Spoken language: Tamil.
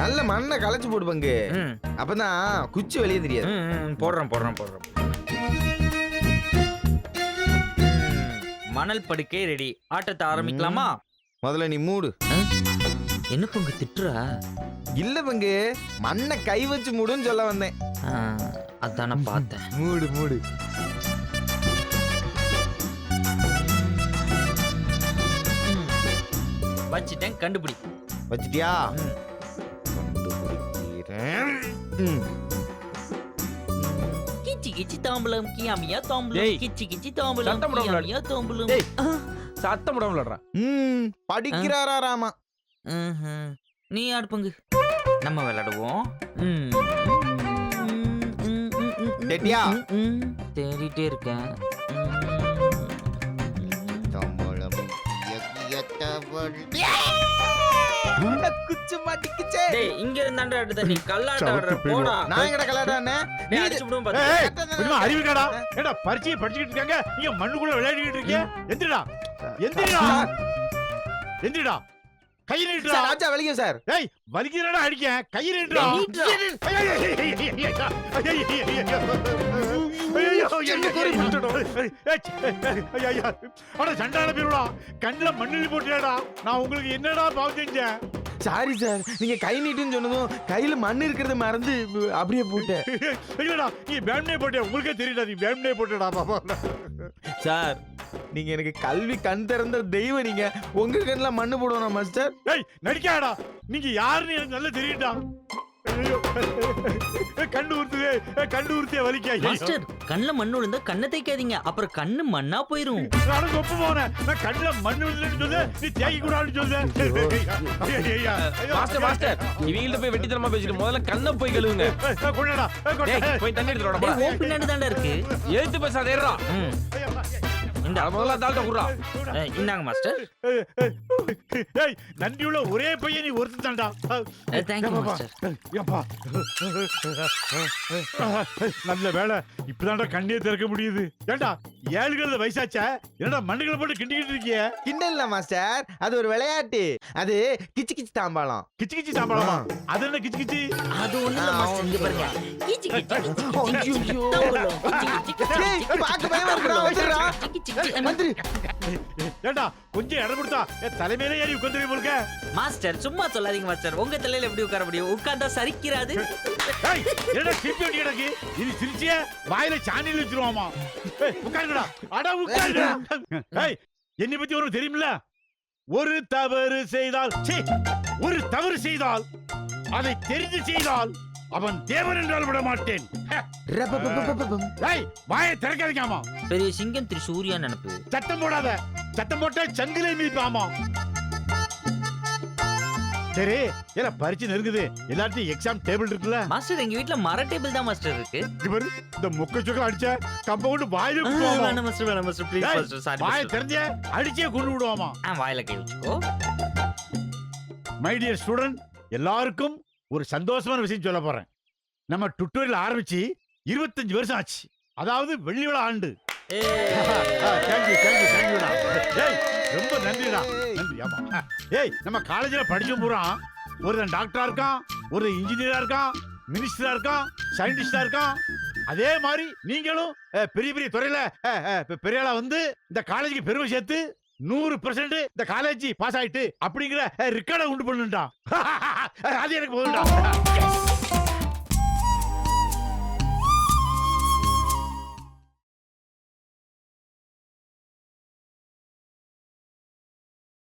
நல்ல மண்ணை களைச்சு போடு பங்கு. அப்பதான் குச்சி வெளியே தெரியாது. போடுறேன். மணல் படுக்கை ரெடி. ஆட்டத்தை ஆரம்பிக்கலாமா? முதல்ல நீ மூடு. என்ன பங்கு திட்டுறா? இல்ல பங்கு, மண்ணை கை வச்சு மூடுன்னு சொல்ல வந்தேன். அதான பார்த்தேன். மூடு. வச்சிட்டேன், கண்டுபிடி. வச்சிட்டியா? கிச்சி தாம்பலம் கியாமியா தாம்பலம் கிச்சி தாம்பலம் கியாமியா தாம்பலம். சத்தம் போடாம விளையாடுறா. படிக்கிறாரா ராமா? நீ ஆடு பங்கு, நம்ம விளையாடுவோம். டெட்டியா? தேடிட்டே இருக்கேன். குச்சி மாட்டிக்கிச்சே. டேய், இங்க இருந்தாண்டா அடுத்த நீ கல்லாட்ட ஆடுற போடா. நான் எங்கட கல்லாட்டானே? நீ அடிச்சு விடுவோம் பாத்து. கொஞ்சமா அறிவுடா. ஏடா பரிச்சையை படிச்சிட்டு இருக்காங்க, நீங்க மண்ணுக்குள்ள விளையாடிட்டு இருக்கீங்க. எந்திரடா. கை நீட்டுடா. ராஜா வெளிய சார். ஏய், வலிக்கிறடா அடிக்க. கை நீட்டுடா. சண்டான பேருடா, கண்ணுல மண்ணெண்ணி போட்டியாடா. நான் உங்களுக்கு என்னடா பாவம் செஞ்சேன்? சாரி சார், நீங்க கை நீட்டுன்னு சொன்னதும் கையில மண் இருக்கிறத மறந்து அப்படியே போட்டேன். இல்லடா, நீ பேம்னே போட்டே. உங்களுக்கே தெரியல, நீ பேம்னே போட்டடா பாப்பா. சார், நீங்க எனக்கு கல்வி கண் திறந்த தெய்வம். நீங்க உங்க கண்ணுல மண்ணு போடுவோம் மாஸ்டர். ஏய், நடிக்காடா. நீங்க யாருன்னு எனக்கு நல்லா தெரியும்டா. கண்ணு ஊர்த்தே வலிக்க. மாஸ்டர், கண்ணுல மண்ணு விழுந்தா கண்ணை தேய்க்காதீங்க, அப்புறம் கண்ணு மண்ணா போயிரும். நானும் கொப்பு போனேன். நான் கண்ணுல மண்ணு விழுந்துன்னு சொல்லு, நீ தேய்க்க கூடாதுன்னு சொல்லு. மாஸ்டர் இவங்கள்ட்ட போய் வெட்டித்தனமா பேசிட்டு முதல்ல கண்ணை போய் கழுவுங்க. கொண்டடா. போய் தண்ணி எடுத்துடா. ஓ பின்னாடி தாண்டா இருக்கு. எழுத்து பேசாத ஏறா. இந்த முதல்ல தாள்ட்ட குடுறா. இந்தாங்க மாஸ்டர். ஏய், நன்றியுள்ள ஒரே பையன் நீ ஒருத்தன் தான்டா. Thank you master. யப்பா, நல்ல வேலை, இப்பதான்டா கண்ணே திறக்க முடியுது. ஏண்டா, 7 வயசாச்சா? என்னடா மண்ணுகளை போட்டு கிண்டிக்கிட்டு இருக்கிய? கிண்டல்ல மாஸ்டர், அது ஒரு விளையாட்டு. அது கிச்சி தாம்பாளம். கிச்சி தாம்பாளமா? அது என்ன கிச்சி? அது ஒண்ணு இல்ல மாஸ்டர், இங்க பாருங்க. கிச்சி பாக்க பயமா இருக்குடா. வந்துடுறா. வந்துரு. ஏண்டா, கொஞ்சம் இடம் கொடுத்தா என் தலைமையில ஏறி உட்கார்ந்து போல்க. மாஸ்டர் சும்மா சொல்லாதீங்க மாஸ்டர். உங்க தலையில எப்படி உட்கார முடியும்? உட்கார்ந்தா சரிக்கிறாது. ஏய், என்னடா சிரிப்பு வண்டி கிடக்கு? இது சிரிச்சியே வாயில சாணியில் வச்சிருவாமா? உட்காருடா. அட உட்காருடா. ஏய், என்னை பத்தி உனக்கு தெரியுமில்ல? ஒரு தவறு செய்தால் அதை தெரிந்து செய்தால் அவன் தேவன் என்றால் விட மாட்டேன். ஏய், வாயை திறக்காதீங்கம்மா. பெரிய சிங்கம் திரு சூர்யா நினைப்பு. சத்தம் போடாத. சத்தம் போட்டா சங்கிலே மீட்பாமா. சரி, ஏல பரிச்சு நெருங்குது. எல்லாத்தையும் எக்ஸாம் டேபிள் இருக்குல்ல மாஸ்டர்? எங்க வீட்ல மர டேபிள் தான் மாஸ்டர் இருக்கு. இவர் இந்த முக்க சொக்க அடிச்ச கம்பவுண்ட் வாயில வேணாம் மாஸ்டர் ப்ளீஸ் மாஸ்டர். சாரி வாயை திறந்தே அடிச்சே கொண்டு விடுவாமா. வாயில கை வச்சுக்கோ. மை டியர் ஸ்டூடண்ட், எல்லாருக்கும் ஒரு சந்தோஷமான விஷயம் சொல்ல போறேன். நம்ம டுட்டோரியல் ஆரம்பிச்சு 25 வருஷம் ஆச்சு. அதாவது வெள்ளி விழா ஆண்டு. தேங்க்யூடா. ஏய், ரொம்ப நன்றிடா. நன்றி. ஆமா. ஏய், நம்ம காலேஜ்ல படிச்ச பூரா ஒருத்தன் டாக்டரா இருக்கான், ஒரு இன்ஜினியரா இருக்கான், மினிஸ்டரா இருக்கான், சயின்டிஸ்டா இருக்கான். அதே மாதிரி நீங்களும் பெரிய பெரிய துறையில பெரிய ஆளா வந்து இந்த காலேஜுக்கு பெருமை சேர்த்து 100% இந்த காலேஜ் பாஸ் ஆயிட்டு அப்படிங்கிற ரெக்கார்டை உண்டு பண்ணுடா. அது எனக்கு போதும்டா.